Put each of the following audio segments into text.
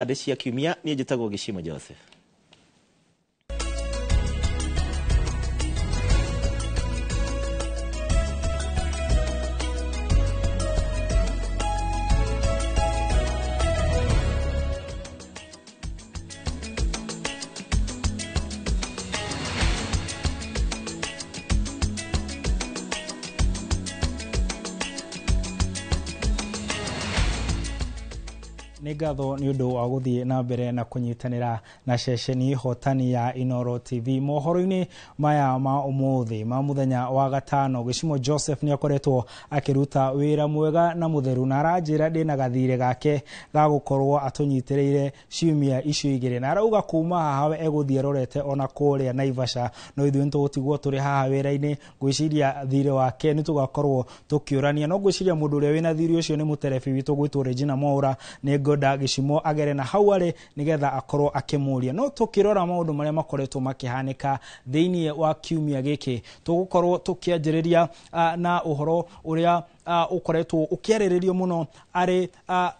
Adesia Kiumia ni njĩtagwo Gĩchimo Joseph. Nĩngatho nĩ ũndũ wa gũthiĩ na mbere na kũnyitanĩra na ceceni hotani ya Inooro TV. Mohoro-inĩ maya ma ũmũthĩ ma mũthenya wa gatano, Gĩchimo Joseph nĩ akoretwo akĩruta wĩra mwega na mũtheru na aranjĩra ndĩ na gathirĩ gake ga gũkorwo atũnyitĩrĩire ciumia icio igĩrĩ, na arauga kuma haha we egũthiĩ arorete ona kũrĩa Naivasha, no ithuĩ nĩtũgũtigwo tũrĩ haha wĩra-inĩ. Ngwĩciria thirĩ wake nĩ tũgakorwo tũkĩũrania, no ngwĩciria mũndũ ũrĩa wĩna thirĩ ũcio nĩ mũterebi witũ gwĩtwo Regina Mwaura. Nĩ ngoda Gĩchimo agere na hau arĩ nĩgetha akorwo akĩmũria. No tũkĩrora maũndũ marĩa makoretwo makĩhanĩka thĩinĩ wa kiumia gĩkĩ, tũgũkorwo tũkĩanjĩrĩria na ũhoro ũrĩa ukoretwo ukiarĩrĩrio mũno arĩ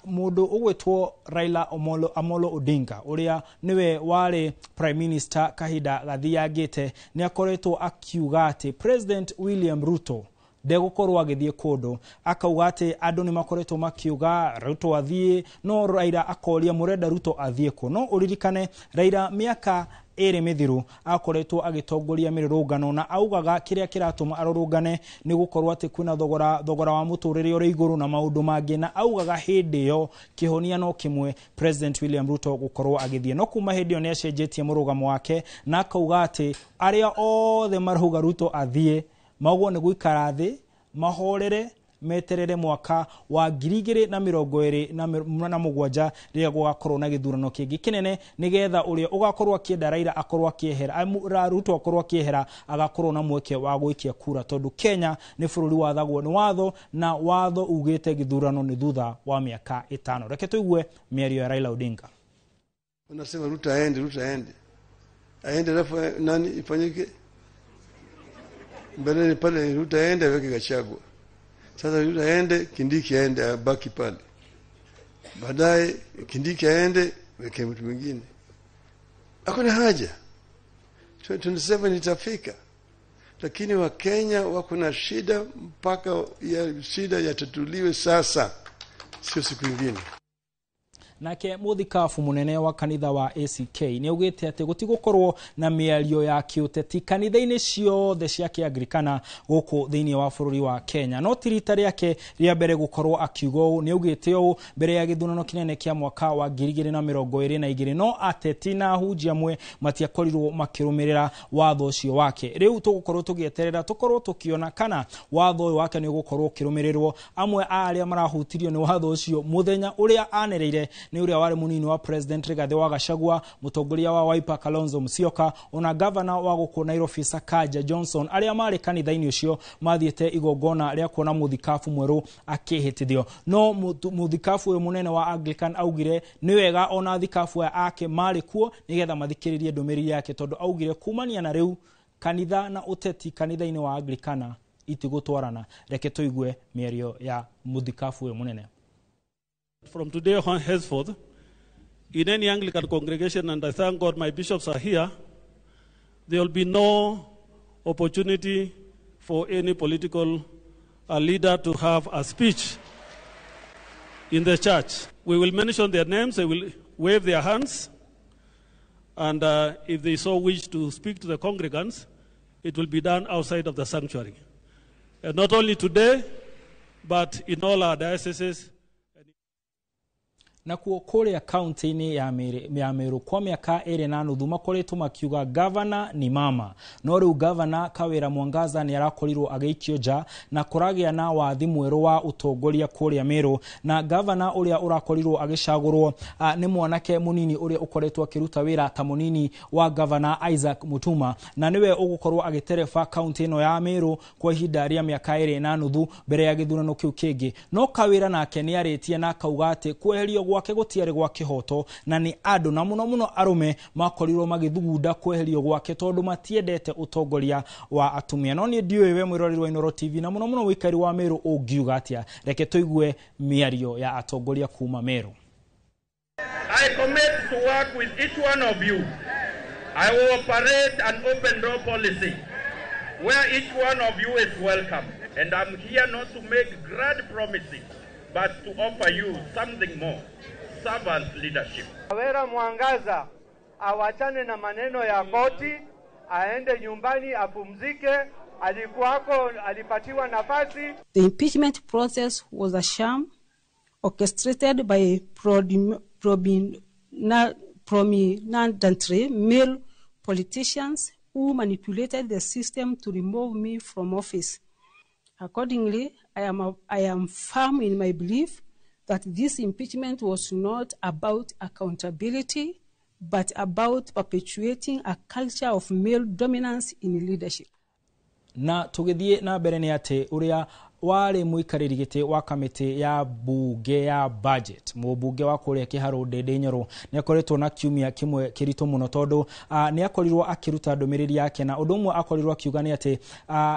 mũndũ ũgwĩtwo Raila Amolo Odinga, ũrĩa niwe warĩ Prime Minister kahinda gathiangĩte. Nĩ akoretwo akiuga atĩ President William Ruto ndegũkorwo agĩthiĩ kũndũ, akauga atĩ andũ nĩ makoretwo makiuga Ruto athiĩ, no Raila akoria mũrenda Ruto athiĩ kũ. No ũririkane Raila mĩaka ĩrĩ mĩthiru akoretwo agĩtongoria mĩrũrũngano na augaga kĩrĩa kĩratũma arũrũngane nĩ gũkorwo atĩ kwĩna thogora wa mũtũrĩre ũrĩ igũrũ na maũndũ mangĩ, na augaga hĩndĩ ĩyo kĩhonia no kĩmwe President William Ruto gũkorwo agĩthiĩ. No kuma hĩndĩ ĩyo nĩ acenjetie mũrũgamo wake na akauga atĩ arĩa othe marauga Ruto athiĩ maugwo nĩ gũikara thĩ mahorere meterere mwaka wa 2027 rĩrĩa gũgakorwo na gĩthurano kĩngĩ kĩnene, nĩgetha ũrĩa ũgakorwo akĩenda Raila akorwo akĩehera, Ruto akorwo akĩehera, agakorwo na mweke wa gũikia kura, tondũ Kenya nĩ bũrũri wathagwo nĩ watho, na watho ugĩte gĩthurano nĩ thutha wa mĩaka 5. Reke tũigue mĩario ya Raila Odinga. Unasema Ruto aende alafu nani ifanyike? Mbele pale Ruto aende weke Gachagua. Sasa Ruto aende, Kindiki aende, abaki pale. Baadaye Kindiki aende, weke mtu mwingine. Hakuna haja. 27 itafika. Lakini wa Kenya wako na shida, mpaka ya shida yatatuliwe sasa, sio siku nyingine. Nake muthikabu munene wa kanitha wa ACK nĩ augĩte atĩ gũtigũkorwo na mĩario ya kĩũteti kanitha-inĩ ciothe cia Kĩanglikana gũkũ thĩinĩ wa bũrũri wa Kenya. No ti rita rĩake rĩa mbere gũkorwo akiuga ũũ. Nĩ augĩte ũũ mbere ya gĩthurano kĩnene kĩa mwaka wa 2022, no ateti na ahunjia amwe matiakorirwo makĩrũmĩrĩra watho ũcio wake. Rĩu tũgũkorwo tũgĩeterera tũkorwo tũkiona kana watho ũyũ wake nĩ ũgũkorwo ũkĩrũmĩrĩrwo. Amwe arĩa marahutirio nĩ watho ũcio mũthenya ũrĩa anereire nĩ ũrĩa warĩ mũnini wa President Rigathi wa Gachagua, mũtongoria wa Wiper Kalonzo Musyoka, ona governor wa gũkũ Nairobi Sakaja Johnson, arĩa marĩ kanitha-inĩ ũcio mathiĩte igongona rĩa kuona mũthikabu mwerũ akĩhĩtithio. No mũthikabu ũyũ mũnene wa Anglican augire nĩ wega ona thikabu ake marĩ kuo nĩgetha mathikĩrĩrie ndũmĩrĩri yake, tondũ augire kumania na rĩu kanitha na ũteti kanitha-inĩ wa Anglikana itigũtwarana. Reke tũigue mĩario ya mũthikabu ũyũ mũnene. From today on henceforth, in any Anglican congregation, and I thank God my bishops are here, there will be no opportunity for any political leader to have a speech in the church. We will mention their names, they will wave their hands, and if they so wish to speak to the congregants, it will be done outside of the sanctuary. And not only today, but in all our dioceses. Na kũrĩa kaunti-inĩ ya Meru kwa mĩaka 2.5 makoretwo makiuga governor ni mama, no rĩu governor Kawĩra Mwangaza nĩ arakorirwo agĩikio nja na kũragĩa na wathi mwerũ wa ũtongoria kũrĩa Meru, na governor ũrĩa ũrakorirwo agĩcagũrwo nĩ mwanake mũnini ũrĩa ũkoretwo akĩruta wĩra ta mũnini wa governor Isaac Mutuma, na niwe ũgũkorwo agĩtereba kaunti ĩno ya Meru kwa ihinda rĩa mĩaka 2.5 mbere ya gĩthurano kĩu kĩngĩ. No Kawĩra nake nĩ arĩtie na akauga atĩ kweherio gwake gũtiarĩ gwa kĩhoto, na nĩ andũ na mũno arũme makorirwo magĩthugunda kweherio gwake tondũ matiendete ũtongoria wa atumia. No nĩ ndiũĩ we mwĩroreri wa Inooro TV na mũno wĩikari wa Meru ũngiuga atĩa. Reke tũigue mĩario ya atongoria kuma Meru. I commit to work with each one of you. I will operate an open door policy where each one of you is welcome. And I'm here not to make grand promises, but to offer you something more, servant leadership. Kawera Mwangaza awachane na maneno ya koti, aende nyumbani apumzike, alipatiwa nafasi. The impeachment process was a sham orchestrated by prominent male politicians who manipulated the system to remove me from office. Accordingly, I am firm in my belief that this impeachment was not about accountability, but about perpetuating a culture of male dominance in leadership. Na tugithie na mbere ni ati uria wari muikariri giti wa kamiti ya bunge ya budget mubunge wa kuria Kiharo Ndindi Nyoro ni akoretwo na kiumia kimwe kirito muno tondu ni akorirwo akiruta ndomiriri yake na undu umwe akorirwo akiuga ni ati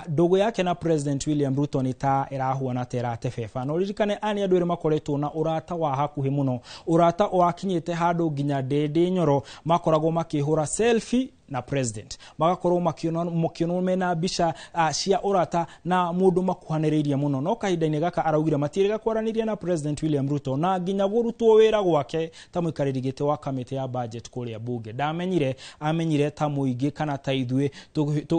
ndugu yake na President William Ruto ni ta irahuana tera tefefa no ririkane ani andu ere makoretwo na urata wa hakuhi muno urata wakinyite handu nginya Ndindi Nyoro makoragwo makihura selfie na president magakorwo makiono mena bisha cia urata na mundu makuhaniriria muno no kahinda-ini gaka araugire matirega kwaraniria na President William Ruto na nginya gurutwo wira gwake ta muikariri giti wa kamiti ya budget kuria bunge amenyire ta muingi kana ta ithue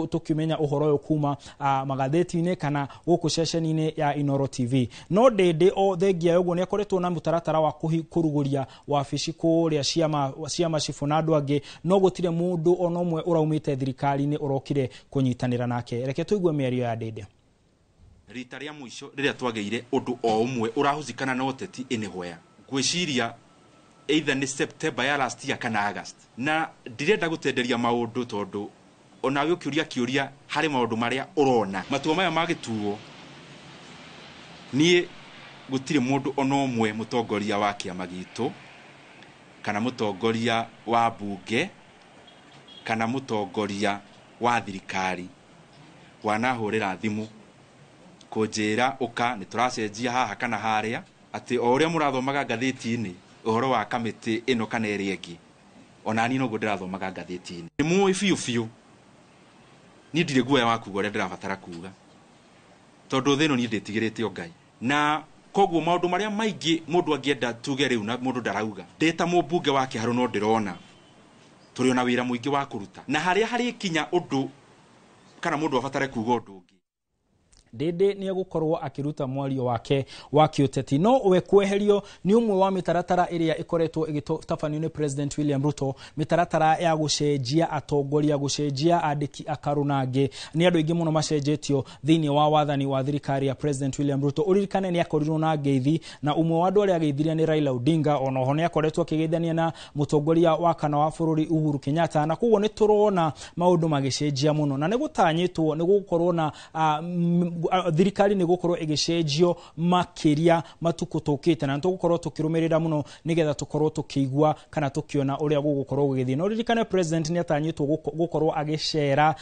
tukimenya uhoro yo kuma magatheti-ini kana guku ceceni-ini ya Inoro TV no Ndindi o thengia uguo ni akoretwo na mutaratara wa kuruguria wabici kuria cia macifu na andu angi no gutire mundu ono mwe uraumite thirikari-ini urokire kunyitanira nake reke tuigue mĩario ya Ndindi. Rita ria muico riria twageire undu o umwe urahuzikana na uteti inihwea gwiciria either ni September ya last year kana August na ndirenda gutenderia maundu tondu onawe ukiuria kiuria hari maundu maria urona matua maya magituo nie gutire mundu ono umwe mutongoria wa kiama gitu kana mutongoria wa bunge kana mutongoria wa thirikari wanahurira thimu kunjira uka ni turacenjia haha kana haria ati o uria murathomaga gatheti-ini uhoro wa kamiti ino kana eri engi ona ni no ndirathomaga gatheti-ini ni muwi fiu ni ndire guoya wa kuga uria ndirabatara kuga tondu thino ni nditigirite o Ngai na koguo maundu maria maingi mundu angienda tuge riu na mundu ndarauga ndeta mubunge wa Kiharo no ndirona turi ona wira muingi wa kuruta na haria hari kinya undu kana mundu abatare kuga undu ungi Ndindi ni gukorwo akiruta mwario wake wa kiuteti no we kweherio ni umwe wa mitaratara iria ikoretwo igitafanio ni President William Ruto mitaratara ya gucenjia atongoria gucenjia andiki akarunange ni andu ingi muno macenjetio thini wa wathani wa thirikari ya President William Ruto uririkane ni akorirwo na ngeithi na umwe wa andu aria ageithiria ni Raila Odinga onoho ni akoretwo akigeithania na mutongoria wa kana wa bururi Uhuru Kenyatta na kuguo ni turona maundu magicenjia muno na ni gutanyitwo ni gukorwo na thirikari ni gukorwo igicenjio makiria matuko tukite na tugukorwo tukirumirira muno nigetha tukorwo tukigwa kana tukiona uria gugukorwo gugithii no ririkane president ni atanyitwo gukorwo agicera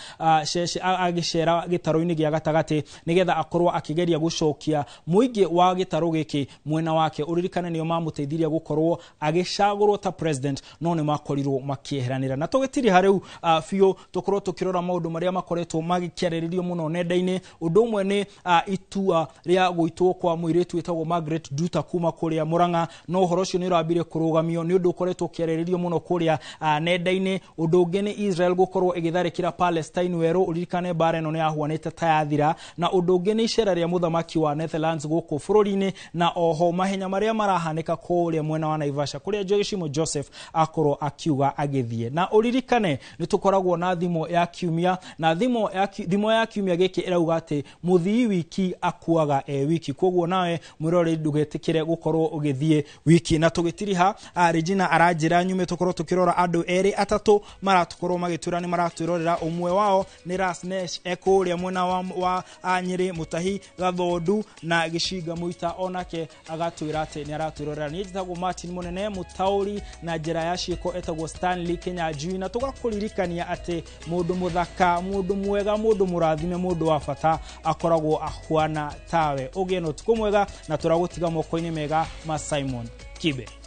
gitaro-ini gia gatagati nigetha akorwo akigeria gucokia muingi wa gitaro giki mwena wake uririkane niyo mamuteithiria gukorwo agicagurwo ta president no ni makorirwo makieheranira na tugitiri hariu fio tukorwo tukirora maundu maria makoretwo magikiariririo muno nenda-ini undu umwe ni itua ria guitwo kwa muiretu wetagwo Margaret Duta kuma kuria Muranga no horo cio ni urambire kurugamio ni undu ukoretwo kiariririo muno kuria nenda-ini undu ungi ni Israel gukorwo igitharikira Palestine weru uririkane bara no ni ahuanite ta yathira na undu ungi ni icera ria muthamaki wa Netherlands guku bururi-ini na oho mahenya maria marahanika kuria mwena wa Naivasha kuria Joshimo Joseph akorwo akiuga agithie na uririkane ni tukoragwo na thimo ya kiumia na thimo ya kiumia giki irauga ati muthii wiki akuaga wiki koguo nawe mwirore ndugetikire gukorwo ugithie wiki na tugitiriha Regina aranjira nyume tukorwo tukirora andu eri atatu maratukorwo magitura ni maratwirorera umwe wao ni Rasnesh ekuria mwena wa Nyeri Mutahi Gathondu na Gishiga Muita onake agatwira ati ni aratwirorera ni njitagwo Martin Munene Mutauri na njira ya ciiko etagwo Stanley Kinyanjui na tugakuririkania ati mundu muthaka mundu mwega mundu murathime mundu wa bata akoragwo ahuana tawe ugeno tukumwega na turagutiga moko-ini mega ma Simon Kibe.